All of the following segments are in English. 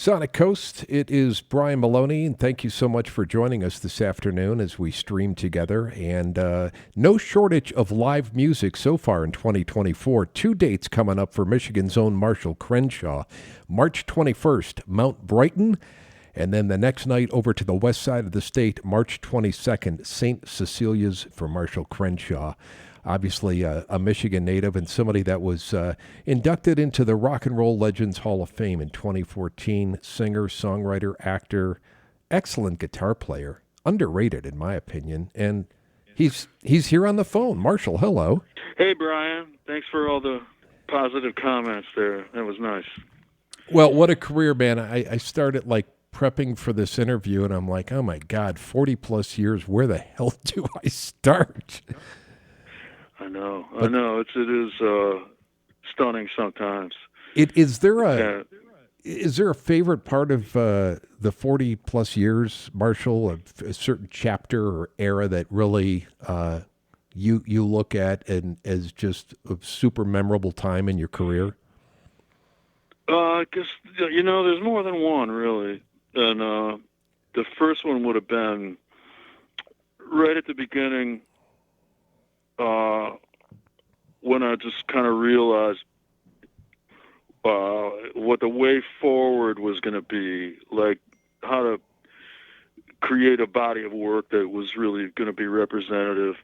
Sonic Coast, it is Brian Maloney, and thank you so much for joining us this afternoon as we stream together. And no shortage of live music so far in 2024. Two dates coming up for Michigan's own Marshall Crenshaw. March 21st, Mount Brighton, and then the next night over to the west side of the state, March 22nd, St. Cecilia's for Marshall Crenshaw. Obviously a Michigan native and somebody that was inducted into the Rock and Roll Legends Hall of Fame in 2014. Singer, songwriter, actor, excellent guitar player, underrated in my opinion. And he's here on the phone. Marshall, hello. Hey, Brian. Thanks for all the positive comments there. That was nice. Well, what a career, man. I started prepping for this interview, and I'm like, oh my God, 40 plus years. Where the hell do I start? I know. It is stunning sometimes. Is there a favorite part of the 40 plus years, Marshall, a certain chapter or era that really you look at and as just a super memorable time in your career? I guess there's more than one really, and the first one would have been right at the beginning. When I just kind of realized what the way forward was going to be, like how to create a body of work that was really going to be representative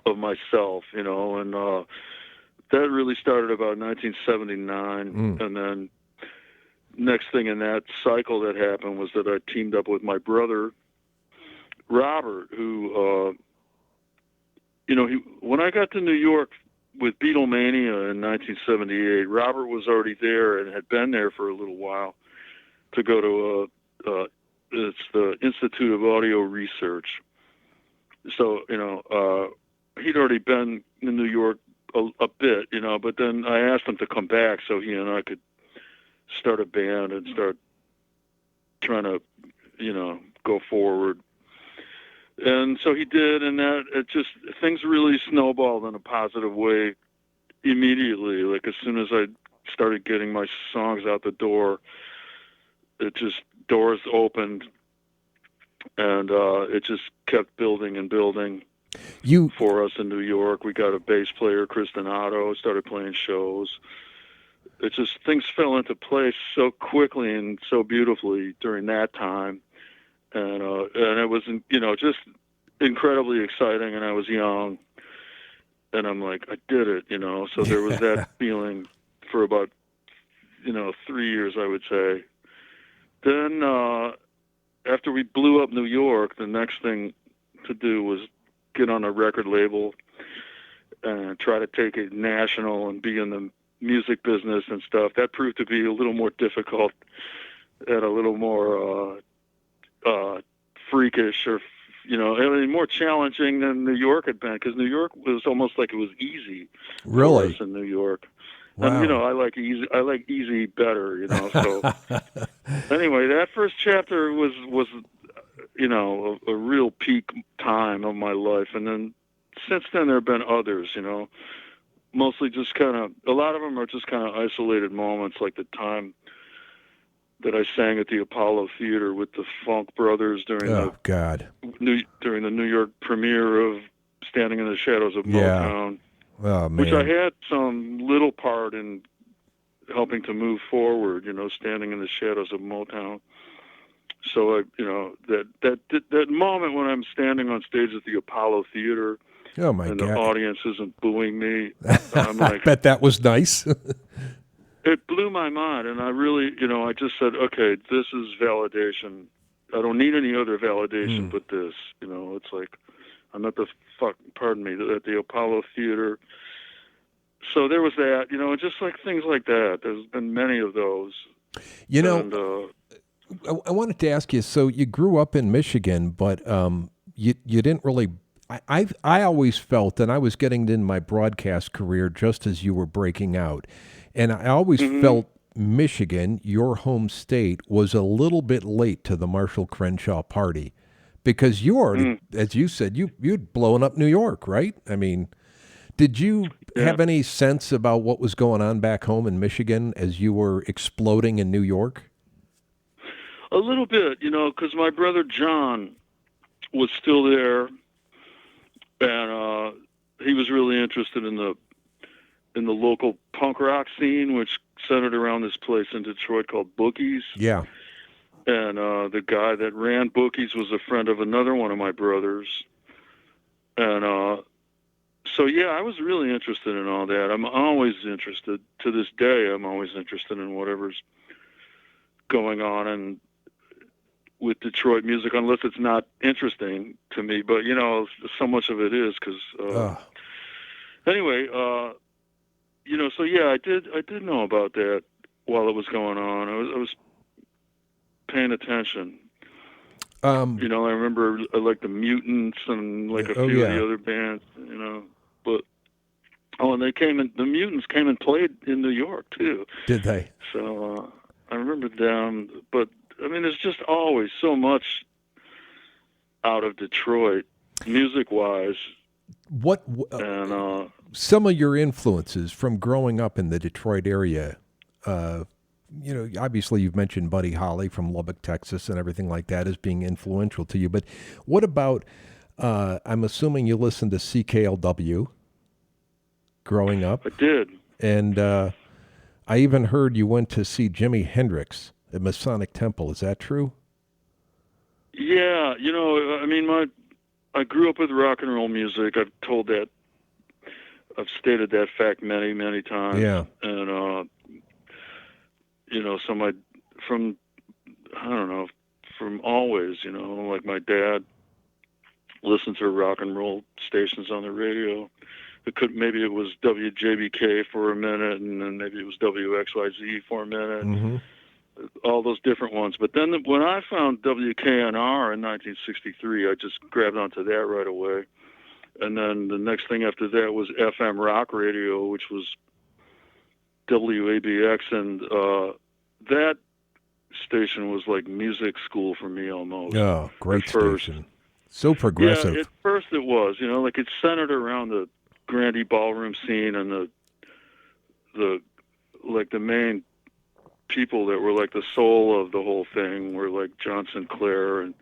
of myself, and that really started about 1979, and then next thing in that cycle that happened was that I teamed up with my brother, Robert, who... when I got to New York with Beatlemania in 1978, Robert was already there and had been there for a little while to go to it's the Institute of Audio Research. So, he'd already been in New York a bit, but then I asked him to come back so he and I could start a band and start trying to, go forward. And so he did, and things really snowballed in a positive way immediately. Like as soon as I started getting my songs out the door, doors opened, and it just kept building and building for us in New York. We got a bass player, Kristen Otto, started playing shows. Things fell into place so quickly and so beautifully during that time. And it was, just incredibly exciting. And I was young, and I'm like, I did it, So there was that feeling for about, 3 years, I would say. Then after we blew up New York, the next thing to do was get on a record label and try to take it national and be in the music business and stuff. That proved to be a little more difficult and a little more freakish or, more challenging than New York had been, because New York was almost like it was easy. Really? For us in New York. Wow. And, I like easy better, so. Anyway, that first chapter was a real peak time of my life. And then since then there have been others, mostly just a lot of them are just kind of isolated moments, like the time that I sang at the Apollo Theater with the Funk Brothers during the New York premiere of Standing in the Shadows of Motown, which I had some little part in helping to move forward, Standing in the Shadows of Motown. So that moment when I'm standing on stage at the Apollo Theater, and the audience isn't booing me, I'm like, I bet that was nice. It blew my mind, and I really, I just said, okay, this is validation. I don't need any other validation but this. It's like I'm at the at the Apollo Theater. So there was that, just like things like that. There's been many of those. I wanted to ask you, so you grew up in Michigan, but you didn't really... I always felt, and I was getting in my broadcast career just as you were breaking out, and I always felt Michigan, your home state, was a little bit late to the Marshall Crenshaw party, because you already, as you said, you'd blown up New York, right? I mean, did you have any sense about what was going on back home in Michigan as you were exploding in New York? A little bit, because my brother John was still there, and he was really interested in the local punk rock scene, which centered around this place in Detroit called Bookies. Yeah. And the guy that ran Bookies was a friend of another one of my brothers. And so, yeah, I was really interested in all that. I'm always interested. To this day, I'm always interested in whatever's going on and with Detroit music, unless it's not interesting to me. But, so much of it is because... Anyway, so, yeah, I did know about that while it was going on. I was paying attention. I remember like the Mutants and like a few of the other bands, but and the Mutants came and played in New York too. Did they? So I remember them, but I mean, there's just always so much out of Detroit, music-wise. What and some of your influences from growing up in the Detroit area? Obviously you've mentioned Buddy Holly from Lubbock, Texas, and everything like that as being influential to you. But what about? I'm assuming you listened to CKLW growing up. I did, and I even heard you went to see Jimi Hendrix at Masonic Temple. Is that true? Yeah, I grew up with rock and roll music. I've stated that fact many, many times. Yeah. And, from always, like my dad listened to rock and roll stations on the radio. Maybe it was WJBK for a minute, and then maybe it was WXYZ for a minute. Mm-hmm. All those different ones. But then when I found WKNR in 1963, I just grabbed onto that right away. And then the next thing after that was FM rock radio, which was WABX. And that station was like music school for me almost. Oh, great station. So progressive. Yeah, at first it was, like it centered around the Grandy ballroom scene and the main people that were like the soul of the whole thing were like John Sinclair and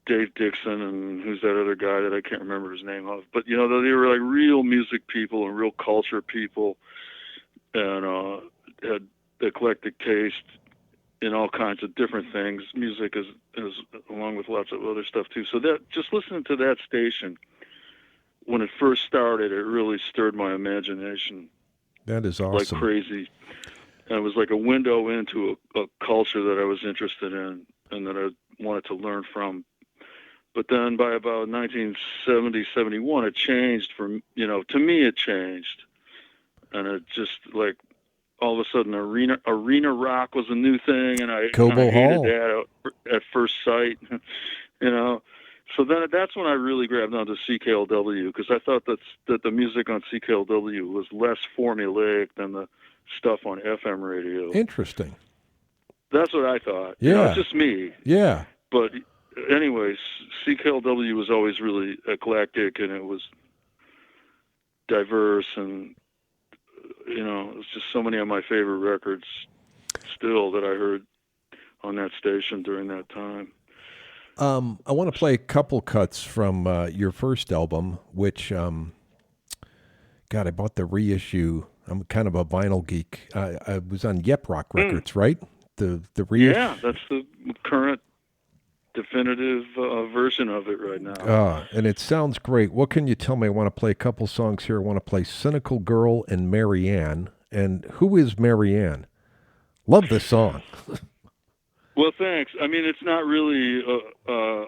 Dave Dixon and who's that other guy that I can't remember his name of. But, they were like real music people and real culture people and had eclectic taste in all kinds of different things. Music is along with lots of other stuff too. So that just listening to that station when it first started, it really stirred my imagination. That is awesome. Like crazy. And it was like a window into a culture that I was interested in and that I wanted to learn from. But then by about 1970, 71, it changed from, to me it changed. And it just like all of a sudden arena rock was a new thing. And I kind of hated that at first sight, So then that's when I really grabbed onto CKLW because I thought that the music on CKLW was less formulaic than the stuff on FM radio. Interesting. That's what I thought. Yeah. It's just me. Yeah. But anyways, CKLW was always really eclectic and it was diverse and, it was just so many of my favorite records still that I heard on that station during that time. I want to play a couple cuts from your first album, which, God, I bought the reissue. I'm kind of a vinyl geek. I was on Yep Rock Records, right? The reissue. Yeah, that's the current definitive version of it right now. And it sounds great. What can you tell me? I want to play a couple songs here. I want to play Cynical Girl and Marianne. And who is Marianne? Love this song. Well, thanks. I mean, it's not really a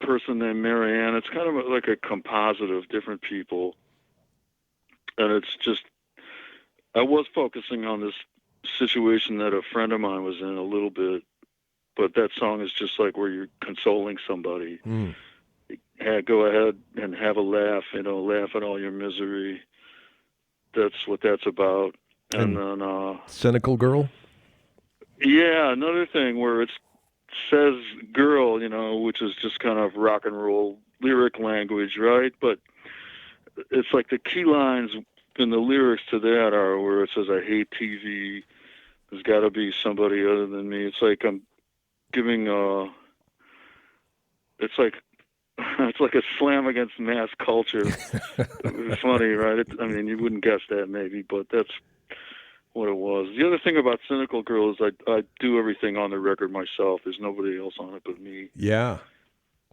person named Marianne. It's kind of like a composite of different people. And it's just, I was focusing on this situation that a friend of mine was in a little bit, but that song is just like where you're consoling somebody. Go ahead and have a laugh, laugh at all your misery. That's what that's about. And then Cynical Girl? Yeah, another thing where it says girl, which is just kind of rock and roll lyric language, right? But it's like the key lines in the lyrics to that are where it says, I hate TV. There's got to be somebody other than me. It's like giving it's like it's like a slam against mass culture. It's funny, right? I mean, you wouldn't guess that maybe, but that's what it was. The other thing about Cynical Girl is I do everything on the record myself. There's nobody else on it but me. Yeah.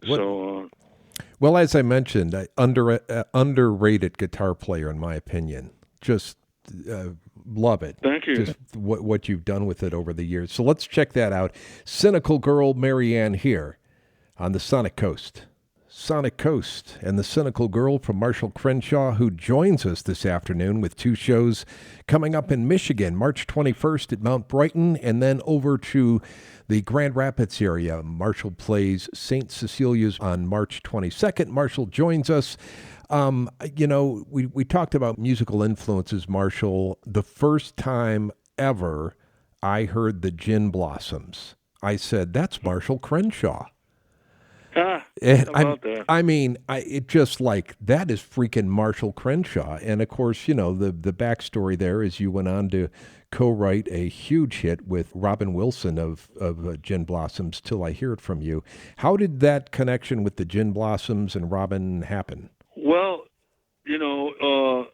So, well, as I mentioned, underrated guitar player in my opinion. Just love it. Thank you. Just what you've done with it over the years. So let's check that out. Cynical Girl, Marianne here on the Sonic Coast. Sonic Coast and the Cynical Girl from Marshall Crenshaw, who joins us this afternoon with two shows coming up in Michigan, March 21st at Mount Brighton, and then over to the Grand Rapids area. Marshall plays St. Cecilia's on March 22nd. Marshall joins us. We talked about musical influences, Marshall. The first time ever I heard the Gin Blossoms, I said, that's Marshall Crenshaw. It just like, that is freaking Marshall Crenshaw. And of course, the backstory there is you went on to co-write a huge hit with Robin Wilson of Gin Blossoms, Till I Hear It From You. How did that connection with the Gin Blossoms and Robin happen? Well, to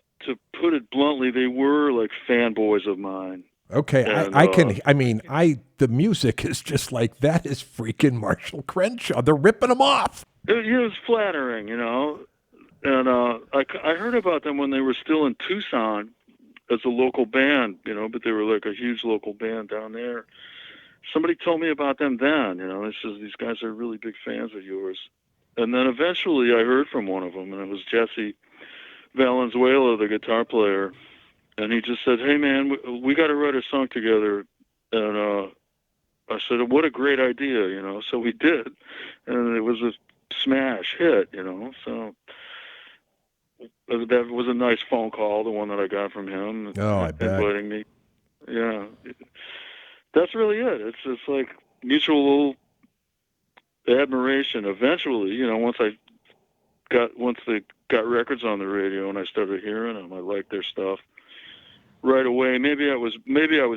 put it bluntly, they were like fanboys of mine. Okay, and, the music is just like, that is freaking Marshall Crenshaw. They're ripping them off. It was flattering, and I heard about them when they were still in Tucson as a local band, but they were like a huge local band down there. Somebody told me about them then, they says, these guys are really big fans of yours. And then eventually I heard from one of them, and it was Jesse Valenzuela, the guitar player. And he just said, hey, man, we got to write a song together. And I said, what a great idea, So we did. And it was a smash hit, So that was a nice phone call, the one that I got from him. I bet. Inviting me. Yeah. That's really it. It's just like mutual admiration. Eventually, once they got records on the radio and I started hearing them, I liked their stuff right away. Maybe I was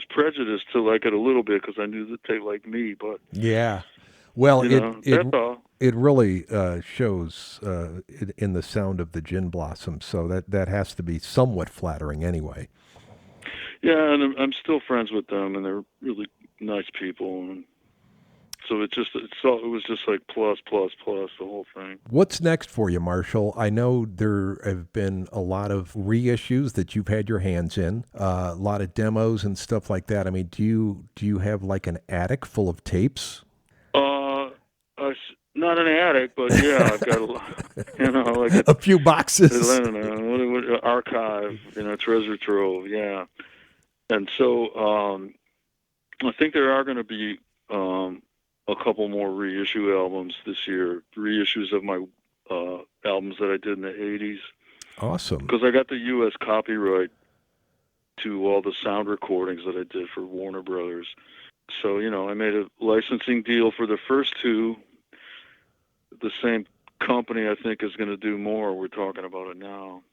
prejudiced to like it a little bit because I knew that they liked me, but yeah. Well, that's all. It really shows in the sound of the Gin Blossoms, so that has to be somewhat flattering anyway. Yeah, and I'm still friends with them, and they're really nice people, and so it was just like plus the whole thing. What's next for you, Marshall? I know there have been a lot of reissues that you've had your hands in, a lot of demos and stuff like that. I mean, do you have like an attic full of tapes? Not an attic, but yeah, I've got a lot, like a few boxes. Archive, treasure trove, yeah. And so I think there are going to be a couple more reissue albums this year, reissues of my albums that I did in the 80s. Awesome. Because I got the U.S. copyright to all the sound recordings that I did for Warner Brothers. So, I made a licensing deal for the first two. The same company, I think, is going to do more. We're talking about it now.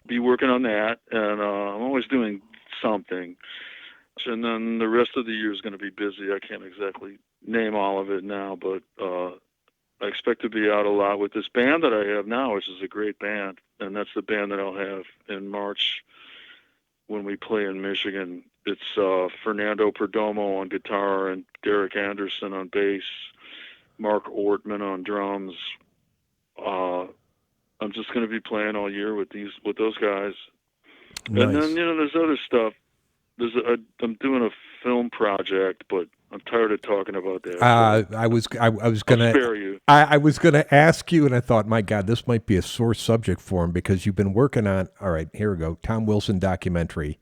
Be working on that, and I'm always doing something. And then the rest of the year is going to be busy. I can't exactly name all of it now, but I expect to be out a lot with this band that I have now, which is a great band. And that's the band that I'll have in March when we play in Michigan. It's Fernando Perdomo on guitar and Derek Anderson on bass, Mark Ortman on drums. I'm just going to be playing all year with those guys. Nice. And then, there's other stuff. I'm doing a film project, but I'm tired of talking about that. I was gonna spare you. I was gonna ask you, and I thought, my God, this might be a sore subject for him because you've been working on. All right, here we go. Tom Wilson documentary.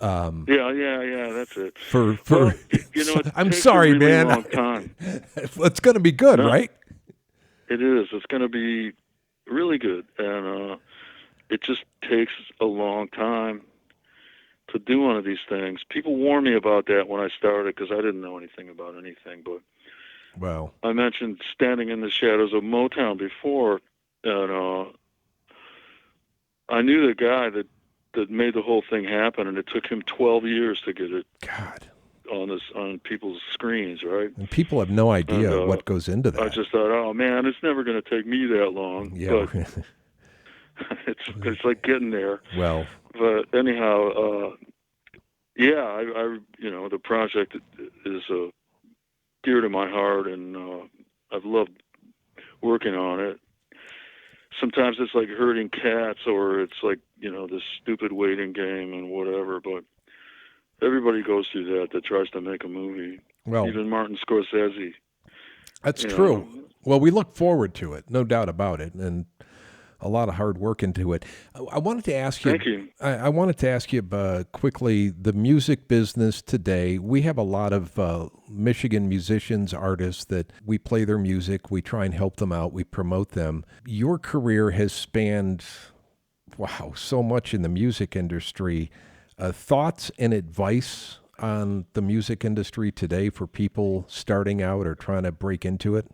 Yeah, that's it. Well, I'm sorry, really man. Long time. It's going to be good, right? It is. It's going to be really good, and it just takes a long time to do one of these things. People warned me about that when I started because I didn't know anything about anything. But I mentioned Standing in the Shadows of Motown before, and I knew the guy that made the whole thing happen, and it took him 12 years to get it on people's screens, right? And people have no idea what goes into that. I just thought, oh man, it's never going to take me that long. Yeah. But it's like getting there. Well. But anyhow, yeah, I the project is dear to my heart, and I've loved working on it. Sometimes it's like herding cats, or it's like, this stupid waiting game and whatever, but everybody goes through that tries to make a movie. Well, even Martin Scorsese. That's true. Well, we look forward to it, no doubt about it, and a lot of hard work into it. I wanted to ask you. Thank you. I wanted to ask you quickly, the music business today. We have a lot of Michigan musicians, artists that we play their music. We try and help them out. We promote them. Your career has spanned, so much in the music industry. Thoughts and advice on the music industry today for people starting out or trying to break into it?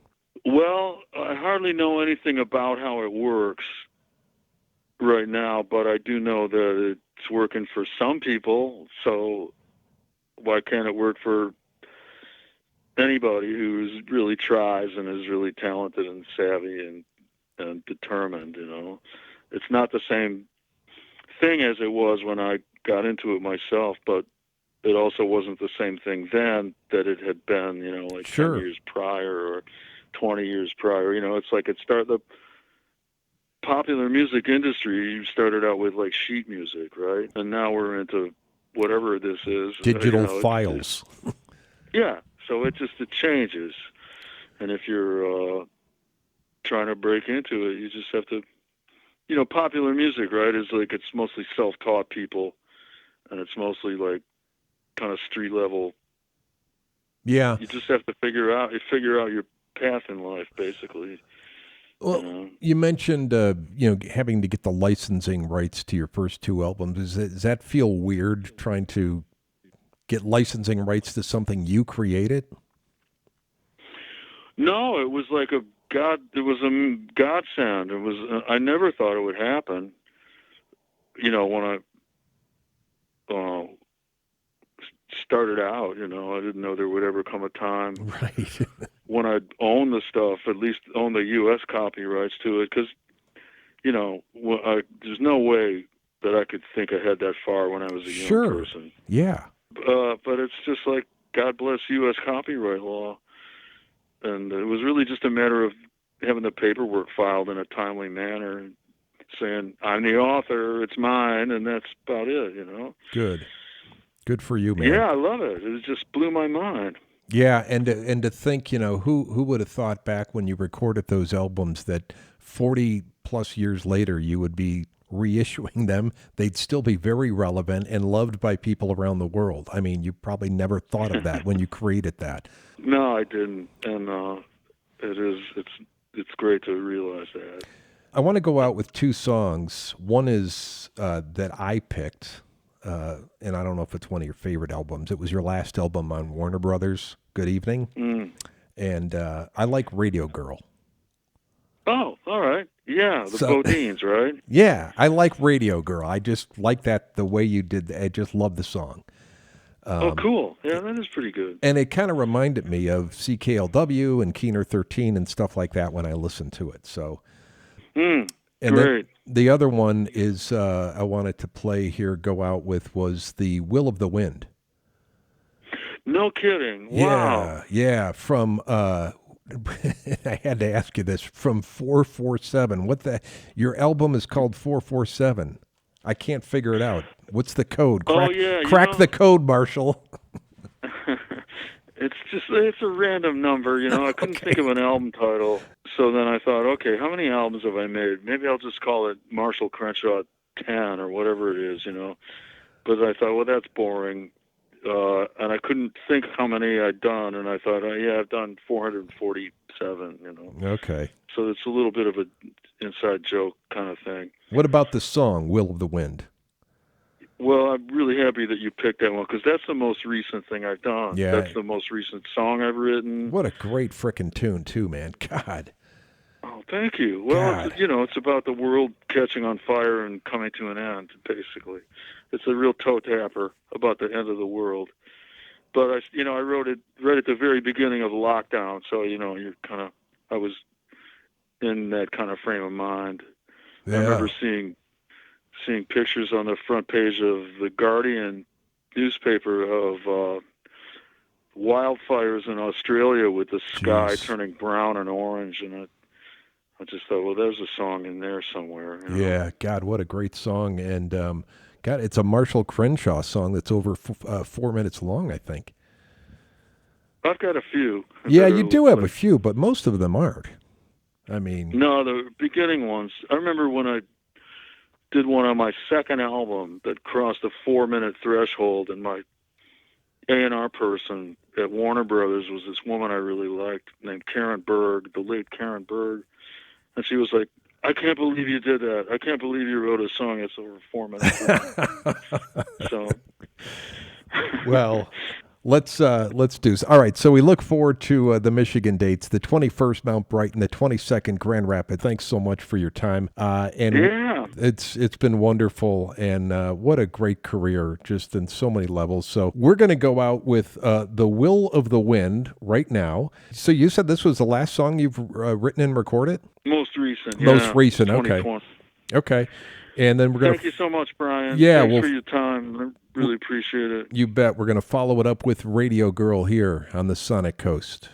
Well, I hardly know anything about how it works right now, but I do know that it's working for some people. So why can't it work for anybody who really tries and is really talented and savvy and determined? It's not the same thing as it was when I got into it myself, but it also wasn't the same thing then that it had been, like Sure. 10 years prior or 20 years prior. It's like the popular music industry, you started out with like sheet music, right? And now we're into whatever this is. Digital files. Yeah. So it changes. And if you're trying to break into it, you just have to, popular music, right, is like, it's mostly self-taught people, and it's mostly like kind of street level. Yeah. You just have to figure out your path in life, basically. Well, you mentioned, having to get the licensing rights to your first two albums. Does that feel weird, trying to get licensing rights to something you created? No, it was like a godsend. It was, I never thought it would happen. When I started out, I didn't know there would ever come a time right. when I'd own the stuff, at least own the U.S. copyrights to it, because, there's no way that I could think ahead that far when I was a young person. Yeah. But it's just like, God bless U.S. copyright law. And it was really just a matter of having the paperwork filed in a timely manner and saying, I'm the author, it's mine, and that's about it, Good for you, man. Yeah, I love it. It just blew my mind. Yeah, and to think, who would have thought back when you recorded those albums that 40 plus years later you would be reissuing them, they'd still be very relevant and loved by people around the world. I mean, you probably never thought of that when you created that. No, I didn't, and it's great to realize that. I want to go out with two songs. One is that I picked, and I don't know if it's one of your favorite albums. It was your last album on Warner Brothers, Good Evening, and I like Radio Girl. Oh, all right. Yeah, the Bodines, right? Yeah, I like Radio Girl. I just like the way you did that. I just love the song. Oh, cool. Yeah, that is pretty good. And it kind of reminded me of CKLW and Keener 13 and stuff like that when I listened to it. So, and great. The other one is I wanted to play here, go out with, was The Will of the Wind. No kidding. Wow. Yeah, from... I had to ask you this, from 447. Your album is called 447. I can't figure it out. What's the code? Crack the code, Marshall. It's a random number, I couldn't think of an album title. So then I thought, okay, how many albums have I made? Maybe I'll just call it Marshall Crenshaw 10 or whatever it is, But I thought, well, that's boring. And I couldn't think how many I'd done, and I thought, I've done 447, Okay. So it's a little bit of an inside joke kind of thing. What about the song, Will of the Wind? Well, I'm really happy that you picked that one, because that's the most recent thing I've done. Yeah. That's the most recent song I've written. What a great frickin' tune, too, man. God. Oh, thank you. Well, it's about the world catching on fire and coming to an end, basically. It's a real toe tapper about the end of the world. but I wrote it right at the very beginning of lockdown. So, I was in that kind of frame of mind. Yeah. I remember seeing pictures on the front page of the Guardian newspaper of wildfires in Australia with the sky turning brown and orange, and I just thought, well, there's a song in there somewhere. Yeah, God, what a great song. And God, it's a Marshall Crenshaw song that's over 4 minutes long, I think. I've got a few. Yeah, you do have a few, but most of them aren't. I mean... No, the beginning ones. I remember when I did one on my second album that crossed the 4-minute threshold, and my A&R person at Warner Brothers was this woman I really liked named Karen Berg, the late Karen Berg. And she was like, I can't believe you did that. I can't believe you wrote a song that's over 4 minutes long. So... Well... Let's do so. All right, so we look forward to the Michigan dates, the 21st Mount Brighton, the 22nd Grand Rapids. Thanks so much for your time. And yeah, it's been wonderful, and what a great career, just in so many levels. So we're going to go out with The Will of the Wind right now. So you said this was the last song you've written and recorded? Most recent. Most recent, okay. Okay. And then we're going Thank you so much, Brian. Yeah, Thanks for your time. I really appreciate it. You bet. We're going to follow it up with Radio Girl here on the Sonic Coast.